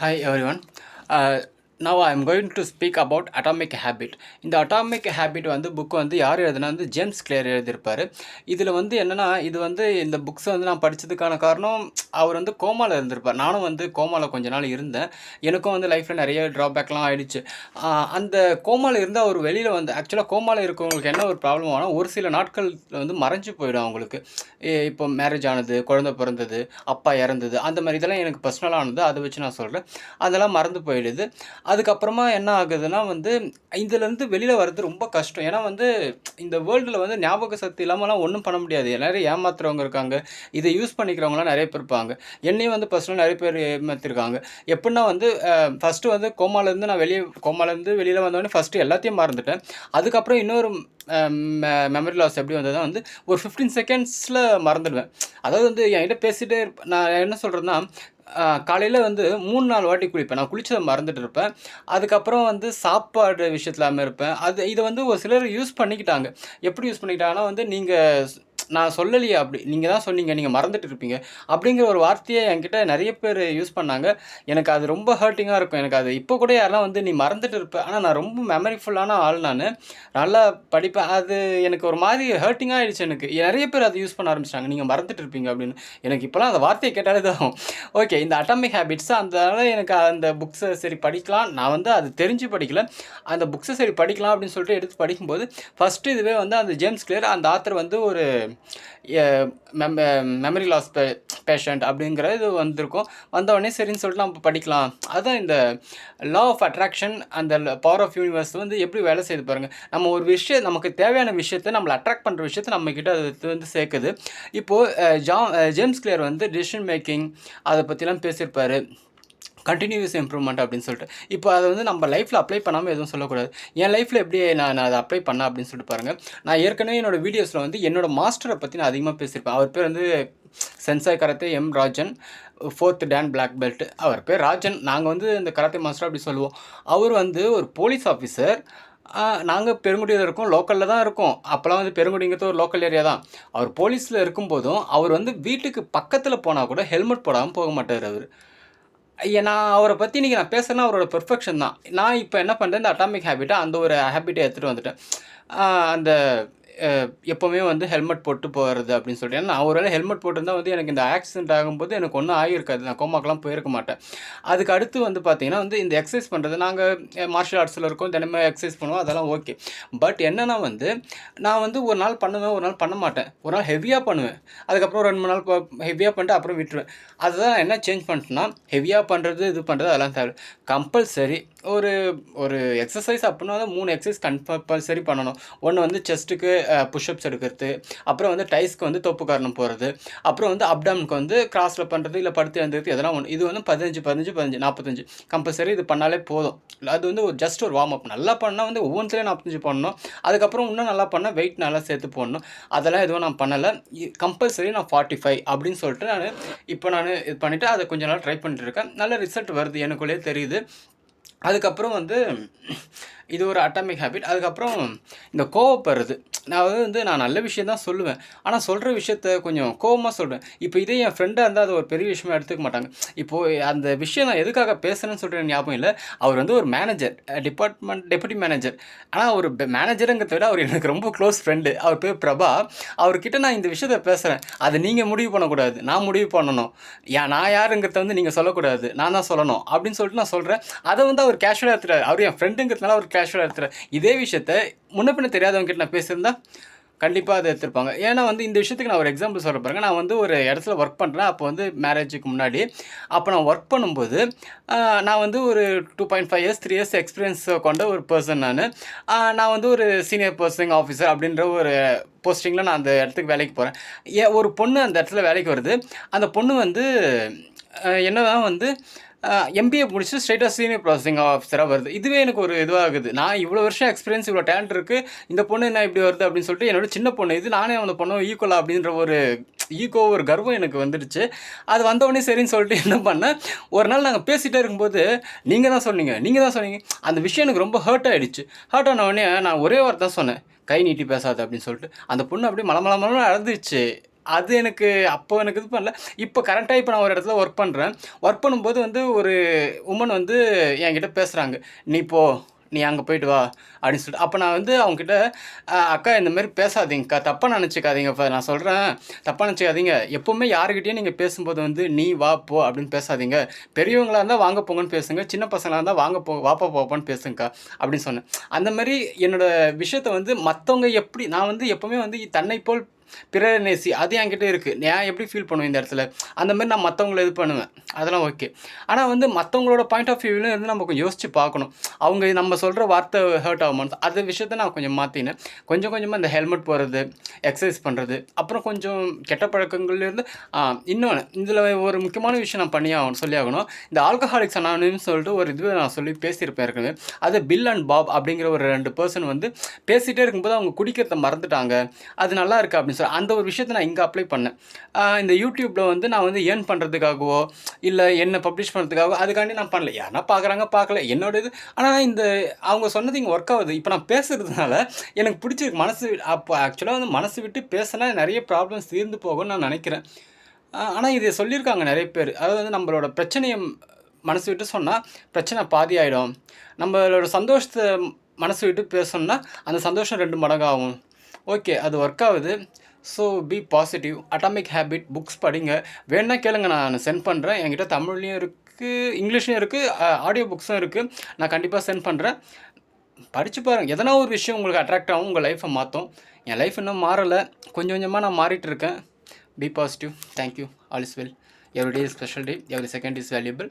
Hi everyone. Now I am going to speak about Atomic Habit. இந்த Atomic Habit வந்து book வந்து யார் எழுதுனா வந்து ஜேம்ஸ் கிளியர் எழுதியிருப்பார். இதில் வந்து என்னென்னா இது வந்து இந்த புக்ஸை வந்து நான் படித்ததுக்கான காரணம் அவர் வந்து கோமாவில் இருந்திருப்பார். நானும் வந்து கோமாவில் கொஞ்ச நாள் இருந்தேன். எனக்கும் வந்து லைஃப்பில் நிறைய ட்ராபேக்லாம் ஆகிடுச்சு. அந்த கோமாவில் இருந்து அவர் வெளியில் வந்து ஆக்சுவலாக கோமாவில் இருக்கவங்களுக்கு என்ன ஒரு ப்ராப்ளம் ஆனால் ஒரு சில நாட்கள் வந்து மறைஞ்சு போயிடும் அவங்களுக்கு. இப்போ மேரேஜ் ஆனது, குழந்தை பிறந்தது, அப்பா இறந்தது, அந்த மாதிரி இதெல்லாம் எனக்கு பர்சனலானது. அதை வச்சு நான் சொல்கிறேன். அதெல்லாம் மறந்து போயிடுது. அதுக்கப்புறமா என்ன ஆகுதுன்னா வந்து இதுலேருந்து வெளியில் வர்றது ரொம்ப கஷ்டம். ஏன்னா வந்து இந்த வேர்ல்டில் வந்து ஞாபக சக்தி இல்லாமலாம் ஒன்றும் பண்ண முடியாது. எல்லோரும் ஏமாத்துறவங்க இருக்காங்க, இதை யூஸ் பண்ணிக்கிறவங்களாம் நிறைய பேர் இருப்பாங்க. என்னையும் வந்து பர்சனலாக நிறைய பேர் ஏமாற்றிருக்காங்க. எப்படின்னா வந்து ஃபஸ்ட்டு வந்து கோமாலேருந்து வெளியில் வந்தோடனே ஃபஸ்ட்டு எல்லாத்தையும் மறந்துட்டேன். அதுக்கப்புறம் இன்னொரு மெமரி லாஸ் எப்படி வந்ததுன்னா வந்து ஒரு 15 செகண்ட்ஸில் மறந்துடுவேன். அதாவது வந்து என்கிட்ட பேசிகிட்டே நான் என்ன சொல்கிறேன்னா காலையில் வந்து 3-4 வாட்டி குளிப்பேன். நான் குளிச்சதை மறந்துட்டு இருப்பேன். அதுக்கப்புறம் வந்து சாப்பாடு விஷயத்தில் இருப்பேன். இதை வந்து ஒரு சிலர் யூஸ் பண்ணிக்கிட்டாங்க. எப்படி யூஸ் பண்ணிக்கிட்டாங்கன்னா வந்து நான் சொல்லலையே அப்படி நீங்கள் தான் சொன்னீங்க, நீங்கள் மறந்துட்டு இருப்பீங்க அப்படிங்கிற ஒரு வார்த்தையை என்கிட்ட நிறைய பேர் யூஸ் பண்ணாங்க. எனக்கு அது ரொம்ப ஹர்ட்டிங்காக இருக்கும். எனக்கு அது இப்போ கூட யாரெல்லாம் வந்து நீ மறந்துட்டு இருப்ப, ஆனால் நான் ரொம்ப மெமரிஃபுல்லான ஆள். நான் நல்லா படிப்பேன். அது எனக்கு ஒரு மாதிரி ஹர்ட்டிங்காக ஆகிடுச்சு. எனக்கு நிறைய பேர் அதை யூஸ் பண்ண ஆரம்பிச்சிட்டாங்க, நீங்கள் மறந்துட்டு இருப்பீங்க அப்படின்னு. எனக்கு இப்போலாம் அந்த வார்த்தையை கேட்டாலே தான் ஓகே இந்த அட்டாமிக் ஹேபிட்ஸ் அதனால எனக்கு அந்த புக்ஸை சரி படிக்கலாம். நான் வந்து அது தெரிஞ்சு படிக்கல, அந்த புக்ஸை சரி படிக்கலாம் அப்படின்னு சொல்லிட்டு எடுத்து படிக்கும்போது ஃபஸ்ட்டு இதுவே வந்து அந்த ஜேம்ஸ் கிளியர் அந்த ஆத்தர் வந்து ஒரு மெமரி லாஸ் பேஷண்ட் அப்படிங்கிற இது வந்திருக்கும். வந்தவொடனே சரின்னு சொல்லிட்டு நம்ம படிக்கலாம். அதுதான் இந்த லா ஆஃப் அட்ராக்ஷன், அந்த பவர் ஆஃப் யூனிவர்ஸ் வந்து எப்படி வேலை செய்து பாருங்கள். நம்ம ஒரு விஷயம், நமக்கு தேவையான விஷயத்தை, நம்மளை அட்ராக்ட் பண்ணுற விஷயத்தை நம்மக்கிட்ட அது வந்து சேர்க்குது. இப்போது ஜேம்ஸ் கிளியர் வந்து டிசிஷன் மேக்கிங் அதை பற்றிலாம் பேசியிருப்பார். கண்டினியூஸ் இம்ப்ரூவ்மெண்ட் அப்படின்னு சொல்லிட்டு. இப்போ அதை வந்து நம்ம லைஃப்பில் அப்ளை பண்ணாமல் எதுவும் சொல்லக்கூடாது. என் லைஃப்பில் எப்படி நான் அதை அப்ளை பண்ணேன் அப்படின்னு சொல்லிட்டு பாருங்கள். நான் ஏற்கனவே என்னோடய வீடியோஸில் வந்து என்னோடய மாஸ்டரை பற்றி நான் அதிகமாக பேசியிருப்பேன். அவர் பேர் வந்து sensei karate M Rajan, 4th dan black belt. அவர் பேர் ராஜன். நாங்கள் வந்து இந்த கராத்தே மாஸ்டர் அப்படி சொல்லுவோம். அவர் வந்து ஒரு போலீஸ் ஆஃபீஸர். நாங்கள் பெருங்குடியில் இருக்கோம், லோக்கலில் தான் இருக்கோம். அப்போல்லாம் வந்து பெருங்குடிங்கிறது ஒரு லோக்கல் ஏரியா தான். அவர் போலீஸில் இருக்கும்போதும் அவர் வந்து வீட்டுக்கு பக்கத்தில் போனால் கூட ஹெல்மெட் போடாமல் போக மாட்டார் அவர். நான் அவரை பற்றி இன்றைக்கி நான் பேசுகிறேன்னா அவரோட பெர்ஃபெக்ஷன் தான். நான் இப்போ என்ன பண்ணுறேன், இந்த அட்டாமிக் ஹேபிட்டை அந்த ஒரு ஹேபிட்டை எடுத்துகிட்டு வந்துட்டேன். அந்த எப்போவுமே வந்து ஹெல்மெட் போட்டு போகிறது அப்படின்னு சொல்லிட்டு. ஏன்னா நான் ஒரு ஹெல்மெட் போட்டிருந்தால் வந்து எனக்கு இந்த ஆக்சிடென்ட் ஆகும்போது எனக்கு ஒன்றும் ஆகியிருக்காது, நான் கோமாக்கெலாம் போயிருக்க மாட்டேன். அதுக்கு அடுத்து வந்து பார்த்திங்கன்னா வந்து இந்த எக்ஸசைஸ் பண்ணுறது, நாங்கள் மார்ஷியல் ஆர்ட்ஸில் இருக்கோம், தினமும் எக்ஸசைஸ் பண்ணுவோம், அதெல்லாம் ஓகே. பட் என்னென்னா வந்து நான் வந்து ஒரு நாள் பண்ணுவேன், ஒரு நாள் பண்ண மாட்டேன். ஒரு நாள் ஹெவியாக பண்ணுவேன், அதுக்கப்புறம் 2-3 நாள் ஹெவியாக பண்ணிட்டு அப்புறம் விட்டுருவேன். அதுதான் நான் என்ன சேஞ்ச் பண்ணிட்டேன்னா, ஹெவியாக பண்ணுறது இது பண்ணுறது அதெல்லாம் தேவை கம்பல்சரி. ஒரு எக்ஸசைஸ் அப்படின்னா 3 எக்ஸசைஸ் கம்பல்சரி பண்ணணும். ஒன்று வந்து செஸ்ட்டுக்கு புஷ்அப்ஸ் எடுக்கிறது, அப்புறம் வந்து டைஸ்க்கு வந்து தொப்பு காரணம் போகிறது, அப்புறம் வந்து அப்டாமுக்கு வந்து கிராஸில் பண்ணுறது, இல்லை படுத்து எழுந்துறது, எதெல்லாம் ஒன்று. இது வந்து 15 45 கம்பல்சரி இது பண்ணாலே போதும். அது வந்து ஜஸ்ட் ஒரு வார்ம் அப். நல்லா பண்ணால் வந்து ஒவ்வொன்றுலேயும் 45 பண்ணணும். அதுக்கப்புறம் இன்னும் நல்லா பண்ணால் வெயிட் நல்லா சேர்த்து போடணும். அதெல்லாம் எதுவும் நான் பண்ணலை. கம்பல்சரி நான் 45 அப்படின்னு சொல்லிட்டு நான் இது பண்ணிவிட்டு அதை கொஞ்ச நாள் ட்ரை பண்ணிட்டு இருக்கேன். நல்ல ரிசல்ட் வருது, எனக்குள்ளேயே தெரியுது. அதுக்கப்புறம் வந்து இது ஒரு அட்டாமிக் ஹேபிட். அதுக்கப்புறம் இந்த கோவப்படுறது. நான் நல்ல விஷயம் தான் சொல்லுவேன், ஆனால் சொல்கிற விஷயத்த கொஞ்சம் கோவமாக சொல்லுவேன். இப்போ இதே என் ஃப்ரெண்டாக இருந்தால் அது ஒரு பெரிய விஷயமா எடுத்துக்க மாட்டாங்க. இப்போது அந்த விஷயம் நான் எதுக்காக பேசுகிறேன்னு சொல்லிட்டு ஞாபகம் இல்லை. அவர் வந்து ஒரு மேனேஜர், டெப்யூட்டி மேனேஜர். ஆனால் ஒரு மேனேஜருங்கிறத விட அவர் எனக்கு ரொம்ப க்ளோஸ் ஃப்ரெண்டு. அவர் பேர் பிரபா. அவர்கிட்ட நான் இந்த விஷயத்த பேசுகிறேன். அதை நீங்கள் முடிவு பண்ணக்கூடாது, நான் முடிவு பண்ணணும். நான் யாருங்கிறத வந்து நீங்கள் சொல்லக்கூடாது, நான் தான் சொல்லணும் அப்படின்னு சொல்லிட்டு நான் சொல்கிறேன். அதை வந்து அவர் கேஷுவலாக எடுத்துட்டார். அவர் என் ஃப்ரெண்டுங்கிறதுனால அவர் கேஷுவலாக எடுத்துகிறார். இதே விஷயத்த முன்ன பின்ன தெரியாதவங்க கிட்ட நான் பேசியிருந்தா கண்டிப்பாக அதை எடுத்துருப்பாங்க. ஏன்னா வந்து இந்த விஷயத்துக்கு நான் ஒரு எக்ஸாம்பிள் சொல்ல பாருங்க. நான் வந்து ஒரு இடத்துல ஒர்க் பண்ணுறேன். அப்போ வந்து மேரேஜுக்கு முன்னாடி. அப்போ நான் ஒர்க் பண்ணும்போது நான் வந்து ஒரு 2.5 இயர்ஸ் 3 இயர்ஸ் எக்ஸ்பீரியன்ஸ் கொண்ட ஒரு பர்சன். நான் வந்து ஒரு சீனியர் பர்சனிங் ஆஃபீஸர் அப்படின்ற ஒரு போஸ்டிங்கில் நான் அந்த இடத்துக்கு வேலைக்கு போகிறேன். ஒரு பொண்ணு அந்த இடத்துல வேலைக்கு வருது. அந்த பொண்ணு வந்து என்னதான் வந்து எம்பிஏ முடிச்சுட்டு ஸ்ட்ரைட்டாக சீனியர் ப்ராசஸிங் ஆஃபீஸராக வருது. இதுவே எனக்கு ஒரு இதுவாகுது. நான் இவ்வளோ வருஷம் எக்ஸ்பீரியன்ஸ், இவ்வளோ டேலண்ட் இருக்குது, இந்த பொண்ணு என்ன இப்படி வருது அப்படின்னு சொல்லிட்டு என்னோட சின்ன பொண்ணு இது, நானே அந்த பொண்ணு ஈக்குவலாக அப்படின்ற ஒரு ஒரு கர்வம் எனக்கு வந்துடுச்சு. அது வந்தவொடனே சரின்னு சொல்லிட்டு என்ன பண்ணேன், ஒரு நாள் நாங்கள் பேசிகிட்டே இருக்கும்போது நீங்கள் தான் சொன்னீங்க அந்த விஷயம் எனக்கு ரொம்ப ஹர்ட் ஆகிடுச்சு. ஹர்ட் ஆனவொடனே நான் ஒரே வார்த்தை தான் சொன்னேன், கை நீட்டி பேசாது அப்படின்னு சொல்லிட்டு. அந்த பொண்ணு அப்படியே மலமலமலம் அழுதுச்சு. அது எனக்கு அப்போ எனக்கு இது பண்ணல. இப்போ கரண்ட்டா இப்போ நான் ஒரு இடத்துல ஒர்க் பண்ணுறேன். ஒர்க் பண்ணும்போது வந்து ஒரு வுமன் வந்து என்கிட்ட பேசுகிறாங்க. "நீ போ. நீ அங்கே போயிட்டு வா" அப்படின்னு சொல்லிட்டு. அப்போ நான் வந்து அவங்ககிட்ட "அக்கா இந்த மாரி பேசாதீங்கக்கா. தப்பா நெனச்சுக்காதீங்க. நான் சொல்றேன். தப்பா நெனச்சுக்காதீங்க. எப்பவுமே யார்கிட்டயும் நீங்க பேசும்போது வந்து நீ, வா, போ அப்படின்னு பேசாதீங்க. பெரியவங்களா இருந்தா வாங்க, போங்கன்னு பேசுங்க. சின்ன பசங்களா இருந்தா வாங்க, போ, வாப்பா, போப்பான்னு பேசுங்கக்கா" அப்படின்னு சொன்னேன். அந்த மாரி என்னோட விஷயத்த வந்து மத்தவங்க எப்படி நான் வந்து எப்பவுமே வந்து தன்னை போல் பிறரை நேசி. அது என்கிட்ட இருக்கு. நான் எப்படி ஃபீல் பண்ணுவேன் இந்த இடத்துல? அந்த மாரி நான் மத்தவங்கள இது பண்ணுவேன். அதெல்லாம் ஓகே. ஆனா வந்து மத்தவங்களோட பாயிண்ட் ஆஃப் வியூல இருந்து நம்ம கொஞ்சம் யோசிச்சு பார்க்கணும். அவங்க நம்ம சொல்ற வார்த்தை ஹர்ட் ஆகுமான்னு. அந்த விஷயத்த நான் கொஞ்சம் மாத்தினேன். கொஞ்சம் கொஞ்சமா இந்த ஹெல்மெட் போடுறது, எக்சர்சைஸ் பண்றது, அப்புறம் கொஞ்சம் கெட்ட பழக்கங்கள்லேருந்து இன்னொன்னு இதில ஒரு முக்கியமான விஷயம் நான் பண்ணியே ஆகணும் சொல்லி ஆகணும். இந்த ஆல்கஹாலிக்ஸ் அனானிம்ஸ்னு சொல்லிட்டு ஒரு இது நான் சொல்லி பேசியிருப்பேன் ஏற்கனவே. அது பில் அண்ட் பாப் அப்படிங்கிற ஒரு 2 பெர்சன் வந்து பேசிட்டே இருக்கும்போது அவங்க குடிக்கிறத மறந்துட்டாங்க. அது நல்லா இருக்கு அப்படின்னு சொல்லி அந்த ஒரு விஷயத்த நான் இங்க அப்ளை பண்ணேன். இந்த YouTubeல வந்து நான் வந்து ஏர்ன் பண்றதுக்காகவோ, இல்ல என்ன பப்ளிஷ் பண்றதுக்காகவோ அதுக்காண்டி நான் பண்ணல. யாருனா பார்க்குறாங்க, பார்க்கல. என்னோட இது. ஆனா இந்த அவங்க சொன்னது இங்க ஒர்க் ஆகுது. இப்ப நான் பேசுறதுனால எனக்கு பிடிச்சிருக்கு. அப்போ ஆக்சுவலா வந்து மனசு விட்டு பேசினா நெறைய ப்ராப்ளம்ஸ் தீர்ந்து போகும்னு நான் நெனைக்கிறேன். ஆனா இத சொல்லியிருக்காங்க நெறைய பேரு. அதாவது வந்து நம்மளோட பிரச்சனைய மனசு விட்டு சொன்னா, பிரச்சனை பாதி ஆயிடும். நம்மளோட சந்தோஷத்த மனசு விட்டு பேசணும்னா, அந்த சந்தோஷம் 2 மடங்காகும். ஓகே. அது ஒர்க் ஆகுது. So be positive. Atomic habit books படிங்க. வேணுனா கேளுங்க நான் சென்ட் பண்றேன். என்கிட்ட தமிழ்லயும் இருக்கு, இங்கிலீஷ்லயும் இருக்கு, ஆடியோ புக்ஸும் இருக்கு. நான் கண்டிப்பா சென்ட் பண்றேன். படிச்சு பாருங்க. எதனா ஒரு விஷயம் உங்களுக்கு அட்ராக்ட் ஆகும். உங்க லைஃப்ப மாத்தும். என் லைஃப் இன்னும் மாறல. கொஞ்சம் கொஞ்சமா நான் மாறிட்டு இருக்கேன். Be positive. Thank you. All is well. Every day is special day. Every second is valuable.